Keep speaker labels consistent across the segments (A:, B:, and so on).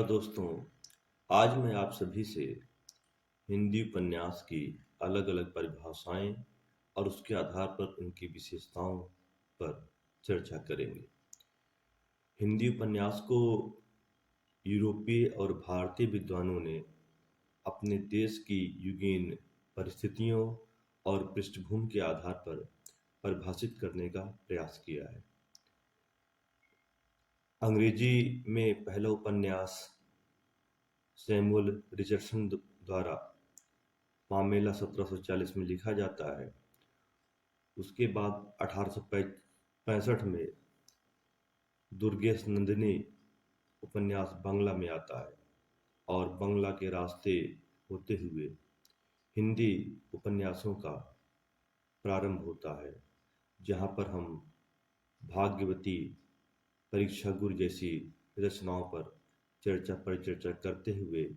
A: नमस्कार दोस्तों। आज मैं आप सभी से हिंदी उपन्यास की अलग-अलग परिभाषाएं और उसके आधार पर उनकी विशेषताओं पर चर्चा करेंगे। हिंदी उपन्यास को यूरोपीय और भारतीय विद्वानों ने अपने देश की युगीन परिस्थितियों और पृष्ठभूमि के आधार पर परिभाषित करने का प्रयास किया है। अंग्रेजी में पहला उपन्यास सैमुअल रिचर्डसन द्वारा पामेला 1740 में लिखा जाता है। उसके बाद 1865 में दुर्गेश नंदिनी उपन्यास बांग्ला में आता है और बांग्ला के रास्ते होते हुए हिंदी उपन्यासों का प्रारंभ होता है, जहाँ पर हम भाग्यवती, परीक्षा गुरु जैसी रचनाओं पर परिचर्चा करते हुए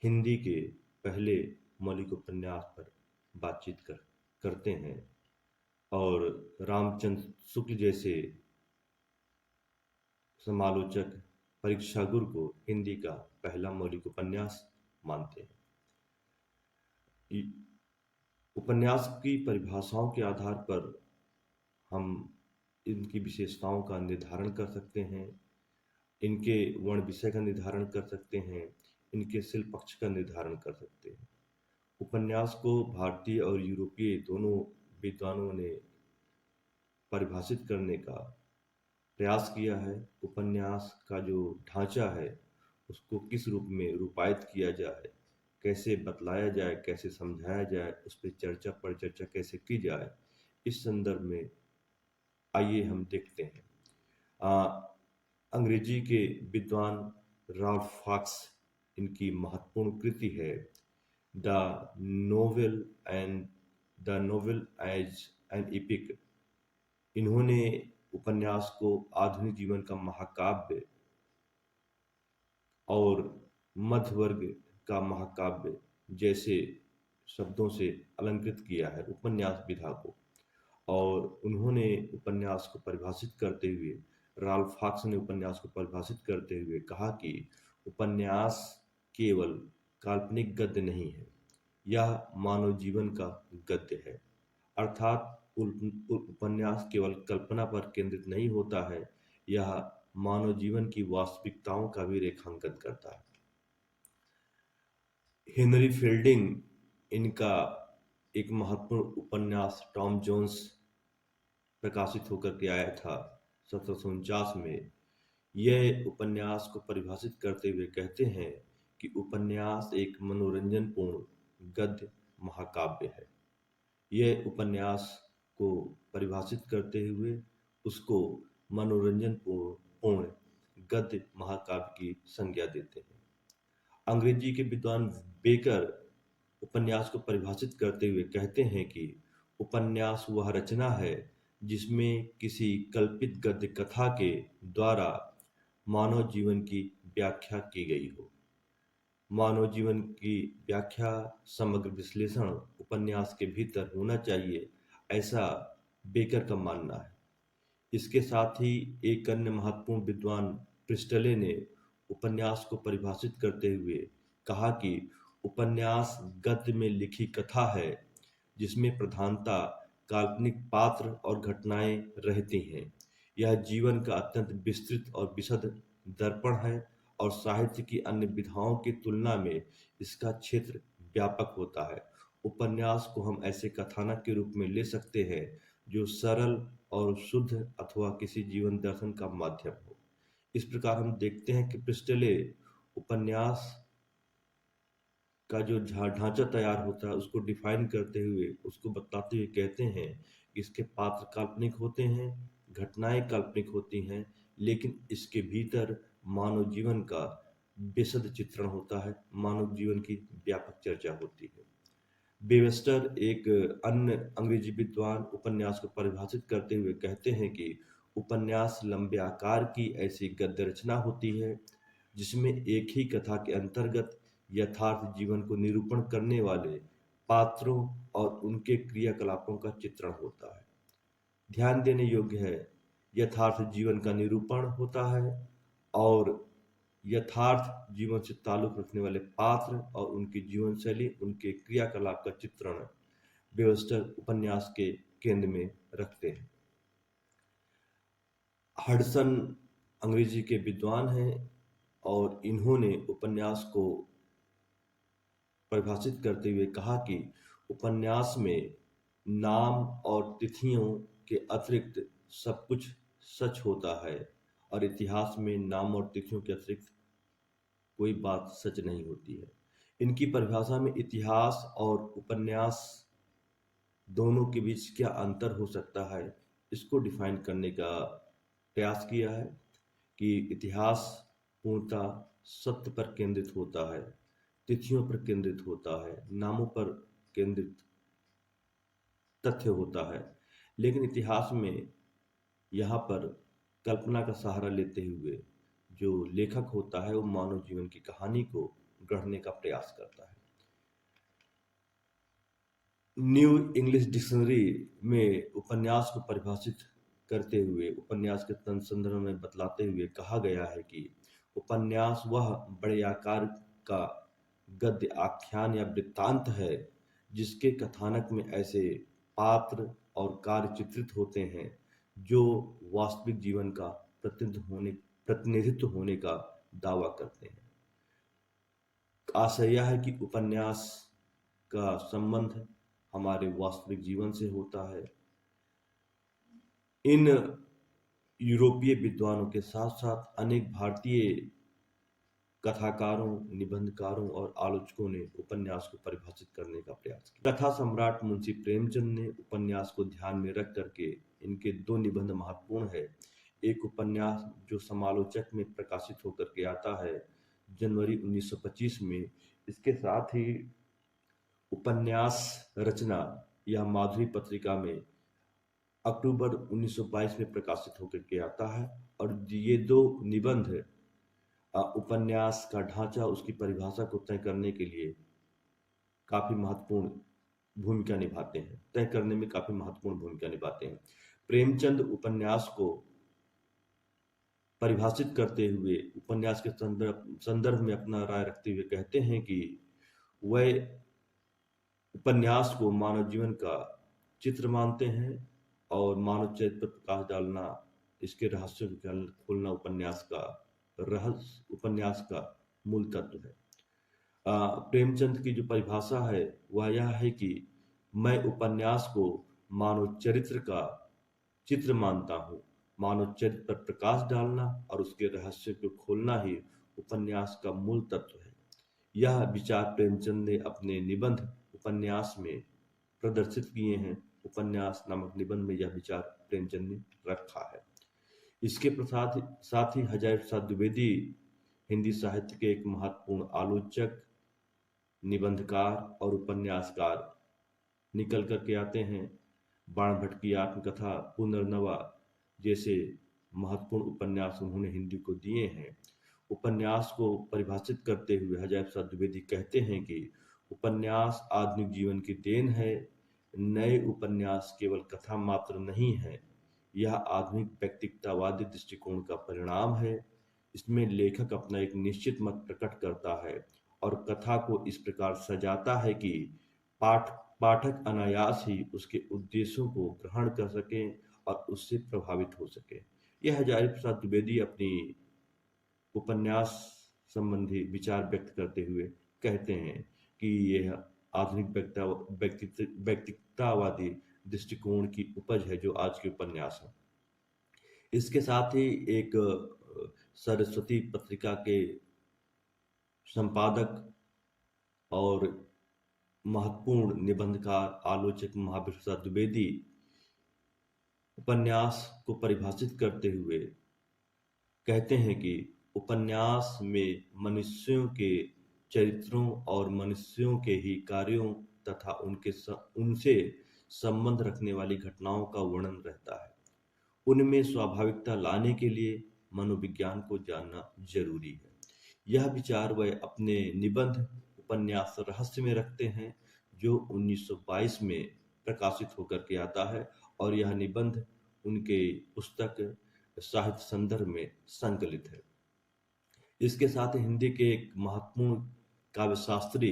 A: हिंदी के पहले मौलिक उपन्यास पर बातचीत करते हैं और रामचंद्र शुक्ल जैसे समालोचक परीक्षा गुरु को हिंदी का पहला मौलिक उपन्यास मानते हैं। उपन्यास की परिभाषाओं के आधार पर हम इनकी विशेषताओं का निर्धारण कर सकते हैं, इनके वर्ण विषय का निर्धारण कर सकते हैं, इनके शिल्प पक्ष का निर्धारण कर सकते हैं। उपन्यास को भारतीय और यूरोपीय दोनों विद्वानों ने परिभाषित करने का प्रयास किया है। उपन्यास का जो ढांचा है उसको किस रूप में रूपायित किया जाए, कैसे बतलाया जाए, कैसे समझाया जाए, उस पर परिचर्चा कैसे की जाए, इस संदर्भ में आइए हम देखते हैं। अंग्रेजी के विद्वान राल्फ फॉक्स, इनकी महत्वपूर्ण कृति है the novel and the novel as an epic. इन्होंने उपन्यास को आधुनिक जीवन का महाकाव्य और मध्य वर्ग का महाकाव्य जैसे शब्दों से अलंकृत किया है उपन्यास विधा को। और उन्होंने उपन्यास को परिभाषित करते हुए, राल्फ फॉक्स ने उपन्यास को परिभाषित करते हुए कहा कि उपन्यास केवल काल्पनिक गद्य नहीं है, यह मानव जीवन का गद्य है। अर्थात उपन्यास केवल कल्पना पर केंद्रित नहीं होता है, यह मानव जीवन की वास्तविकताओं का भी रेखांकन करता है। हेनरी फील्डिंग, इनका एक महत्वपूर्ण उपन्यास टॉम जोन्स प्रकाशित होकर के आया था 1749 में। यह उपन्यास को परिभाषित करते हुए कहते हैं कि उपन्यास एक मनोरंजनपूर्ण गद्य महाकाव्य है। यह उपन्यास को परिभाषित करते हुए उसको मनोरंजनपूर्ण गद्य महाकाव्य की संज्ञा देते हैं। अंग्रेजी के विद्वान बेकर उपन्यास को परिभाषित करते हुए कहते हैं कि उपन्यास वह रचना है जिसमें किसी कल्पित गद्य कथा के द्वारा मानव जीवन की व्याख्या की गई हो। मानव जीवन की व्याख्या, समग्र विश्लेषण उपन्यास के भीतर होना चाहिए, ऐसा बेकर का मानना है। इसके साथ ही एक अन्य महत्वपूर्ण विद्वान प्रिस्टले ने उपन्यास को परिभाषित करते हुए कहा कि उपन्यास गद्य में लिखी कथा है जिसमें प्रधानता काल्पनिक पात्र और घटनाएं रहती हैं। यह जीवन का अत्यंत विस्तृत और विशद दर्पण है और साहित्य की अन्य विधाओं की तुलना में इसका क्षेत्र व्यापक होता है। उपन्यास को हम ऐसे कथानक के रूप में ले सकते हैं जो सरल और शुद्ध अथवा किसी जीवन दर्शन का माध्यम हो। इस प्रकार हम देखते हैं कि प्रिस्टले उपन्यास का जो ढांचा तैयार होता है उसको डिफाइन करते हुए, उसको बताते हुए कहते हैं कि इसके पात्र काल्पनिक होते हैं, घटनाएं काल्पनिक होती हैं, लेकिन इसके भीतर मानव जीवन का विशद चित्रण होता है, मानव जीवन की व्यापक चर्चा होती है। वेबस्टर, एक अन्य अंग्रेजी विद्वान, उपन्यास को परिभाषित करते हुए कहते हैं कि उपन्यास लंबे आकार की ऐसी गद्य रचना होती है जिसमें एक ही कथा के अंतर्गत यथार्थ जीवन को निरूपण करने वाले पात्रों और उनके क्रियाकलापों का चित्रण होता है। ध्यान देने योग्य है, यथार्थ जीवन का निरूपण होता है और यथार्थ जीवन से ताल्लुक रखने वाले पात्र और उनकी जीवन शैली, उनके क्रियाकलाप का चित्रण बेवस्टर उपन्यास के केंद्र में रखते हैं। हडसन अंग्रेजी के विद्वान हैं और इन्होंने उपन्यास को परिभाषित करते हुए कहा कि उपन्यास में नाम और तिथियों के अतिरिक्त सब कुछ सच होता है और इतिहास में नाम और तिथियों के अतिरिक्त कोई बात सच नहीं होती है। इनकी परिभाषा में इतिहास और उपन्यास दोनों के बीच क्या अंतर हो सकता है, इसको डिफाइन करने का प्रयास किया है कि इतिहास पूर्णतः सत्य पर केंद्रित होता है, तिथियों पर केंद्रित होता है, नामों पर केंद्रित तथ्य होता है, लेकिन इतिहास में यहाँ पर कल्पना का सहारा लेते हुए जो लेखक होता है वो मानव जीवन की कहानी को गढ़ने का प्रयास करता है। न्यू इंग्लिश डिक्शनरी में उपन्यास को परिभाषित करते हुए उपन्यास के संदर्भ में बतलाते हुए कहा गया है कि उपन्यास वह बड़े आकार का गद्य आख्यान या वृत्तांत है जिसके कथानक में ऐसे पात्र और कार्य चित्रित होते हैं जो वास्तविक जीवन का प्रतिनिधित्व होने का दावा करते हैं। आशय यह है कि उपन्यास का संबंध हमारे वास्तविक जीवन से होता है। इन यूरोपीय विद्वानों के साथ साथ अनेक भारतीय कथाकारों, निबंधकारों और आलोचकों ने उपन्यास को परिभाषित करने का प्रयास किया। कथा सम्राट मुंशी प्रेमचंद ने उपन्यास को ध्यान में रख करके इनके दो निबंध महत्वपूर्ण है। एक उपन्यास जो समालोचक में प्रकाशित होकर के आता है जनवरी 1925 में, इसके साथ ही उपन्यास रचना या माधुरी पत्रिका में अक्टूबर 1922 में प्रकाशित होकर के आता है। और ये दो निबंध उपन्यास का ढांचा, उसकी परिभाषा को तय करने के लिए काफी महत्वपूर्ण भूमिका निभाते हैं, तय करने में काफी महत्वपूर्ण भूमिका निभाते हैं। प्रेमचंद उपन्यास को परिभाषित करते हुए उपन्यास के संदर्भ में अपना राय रखते हुए कहते हैं कि वह उपन्यास को मानव जीवन का चित्र मानते हैं और मानव चरित्र पर प्रकाश डालना, इसके रहस्य को खोलना उपन्यास का मूल तत्व है। प्रेमचंद की जो परिभाषा है वह यह है कि मैं उपन्यास को मानव चरित्र का चित्र मानता हूँ। मानव चरित्र पर प्रकाश डालना और उसके रहस्य को खोलना ही उपन्यास का मूल तत्व है। यह विचार प्रेमचंद ने अपने निबंध उपन्यास में प्रदर्शित किए हैं। उपन्यास नामक निबंध में यह विचार प्रेमचंद ने रखा है। इसके साथ ही हजारी प्रसाद द्विवेदी हिंदी साहित्य के एक महत्वपूर्ण आलोचक, निबंधकार और उपन्यासकार निकल करके आते हैं। बाण भट्ट की आत्मकथा, पुनर्नवा जैसे महत्वपूर्ण उपन्यास उन्होंने हिंदी को दिए हैं। उपन्यास को परिभाषित करते हुए हजारी प्रसाद द्विवेदी कहते हैं कि उपन्यास आधुनिक जीवन की देन है। नए उपन्यास केवल कथा मात्र नहीं है, यह आधुनिक व्यक्तिगतवादी दृष्टिकोण का परिणाम है। इसमें लेखक अपना एक निश्चित मत प्रकट करता है और कथा को इस प्रकार सजाता है कि पाठक अनायास ही उसके उद्देश्यों को ग्रहण कर सके और उससे प्रभावित हो सके। यह हजारी प्रसाद द्विवेदी अपनी उपन्यास संबंधी विचार व्यक्त करते हुए कहते हैं कि यह आधुनिक व्यक्तिगतवादी दृष्टिकोण की उपज है जो आज के उपन्यास है। इसके साथ ही एक सरस्वती पत्रिका के संपादक और महत्वपूर्ण निबंधकार, आलोचक महावीर प्रसाद द्विवेदी उपन्यास को परिभाषित करते हुए कहते हैं कि उपन्यास में मनुष्यों के चरित्रों और मनुष्यों के ही कार्यों तथा उनसे संबंध रखने वाली घटनाओं का वर्णन रहता है। उनमें स्वाभाविकता लाने के लिए मनोविज्ञान को जानना जरूरी है। यह विचार वह अपने निबंध उपन्यास रहस्य में रखते हैं जो 1922 में प्रकाशित होकर के आता है और यह निबंध उनके पुस्तक साहित्य संदर्भ में संकलित है। इसके साथ ही हिंदी के एक महत्वपूर्ण काव्यशास्त्री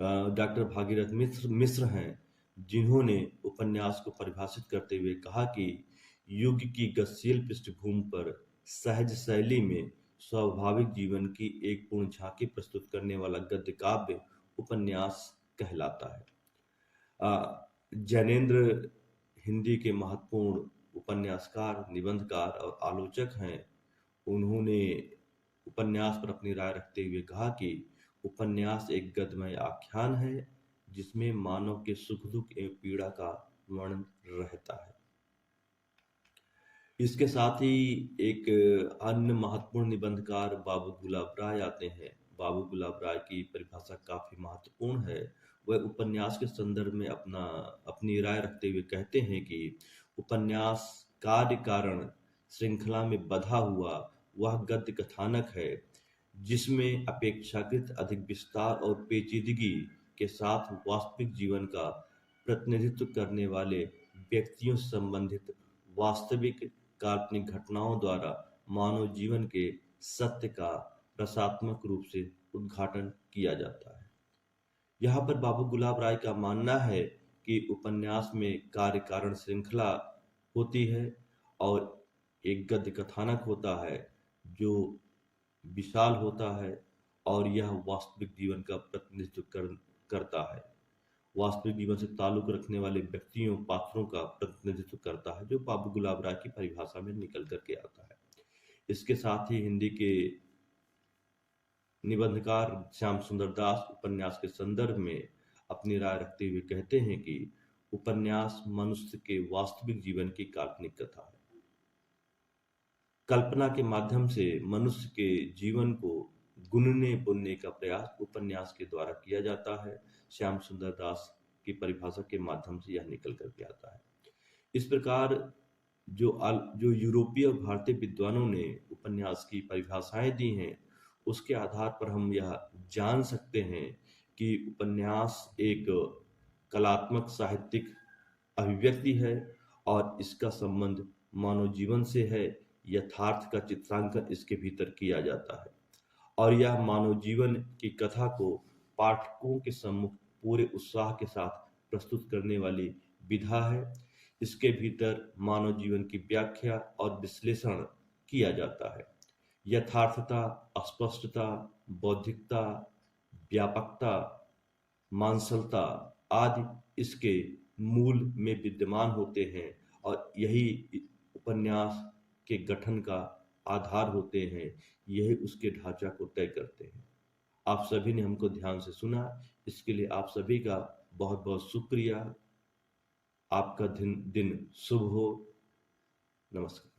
A: डॉक्टर भागीरथ मिश्र मिश्र हैं, जिन्होंने उपन्यास को परिभाषित करते हुए कहा कि युग की गतिशील पृष्ठभूमि पर सहज शैली में स्वाभाविक जीवन की एक पूर्ण झांकी प्रस्तुत करने वाला गद्य काव्य उपन्यास कहलाता है। जैनेन्द्र हिंदी के महत्वपूर्ण उपन्यासकार, निबंधकार और आलोचक हैं। उन्होंने उपन्यास पर अपनी राय रखते हुए कहा कि उपन्यास एक गद्यमय आख्यान है जिसमें मानव के सुख दुख एवं पीड़ा का वर्णन रहता है। इसके साथ ही एक अन्य महत्वपूर्ण निबंधकार बाबू गुलाब राय आते हैं। बाबू गुलाब राय की परिभाषा काफी महत्वपूर्ण है। वह उपन्यास के संदर्भ में अपनी राय रखते हुए कहते हैं कि उपन्यास कार्य कारण श्रृंखला में बंधा हुआ वह गद्य कथानक है जिसमें अपेक्षाकृत अधिक विस्तार और पेचीदगी के साथ वास्तविक जीवन का प्रतिनिधित्व करने वाले व्यक्तियों से संबंधित वास्तविक काल्पनिक घटनाओं द्वारा मानव जीवन के सत्य का रसात्मक रूप से उद्घाटन किया जाता है। यहाँ पर बाबू गुलाब राय का मानना है कि उपन्यास में कार्य कारण श्रृंखला होती है और एक गद्य कथानक होता है जो विशाल होता है और यह वास्तविक जीवन का प्रतिनिधित्व करता है। वास्तविक जीवन से ताल्लुक रखने वाले व्यक्तियों, पात्रों का प्रतिनिधित्व करता है, जो बाबू गुलाब राय की परिभाषा में निकल करके आता है। इसके साथ ही हिंदी के निबंधकार श्याम सुंदर दास उपन्यास के संदर्भ में अपनी राय रखते हुए कहते हैं कि उपन्यास मनुष्य के वास्तविक जीवन की काल्पनिक कथा है। कल्पना के माध्यम से मनुष्य के जीवन को गुनने बुनने का प्रयास उपन्यास के द्वारा किया जाता है। श्याम सुंदर दास की परिभाषा के माध्यम से यह निकल करके आता है। इस प्रकार जो यूरोपीय और भारतीय विद्वानों ने उपन्यास की परिभाषाएं दी हैं, उसके आधार पर हम यह जान सकते हैं कि उपन्यास एक कलात्मक साहित्यिक अभिव्यक्ति है और इसका संबंध मानव जीवन से है। यथार्थ का चित्रांकन इसके भीतर किया जाता है और यह मानव जीवन की कथा को पाठकों के सम्मुख पूरे उत्साह के साथ प्रस्तुत करने वाली विधा है। इसके भीतर मानव जीवन की व्याख्या और विश्लेषण किया जाता है। यथार्थता, अस्पष्टता, बौद्धिकता, व्यापकता, मांसलता आदि इसके मूल में विद्यमान होते हैं और यही उपन्यास के गठन का आधार होते हैं। यही उसके ढांचा को तय करते हैं। आप सभी ने हमको ध्यान से सुना, इसके लिए आप सभी का बहुत बहुत शुक्रिया। आपका दिन शुभ हो। नमस्कार।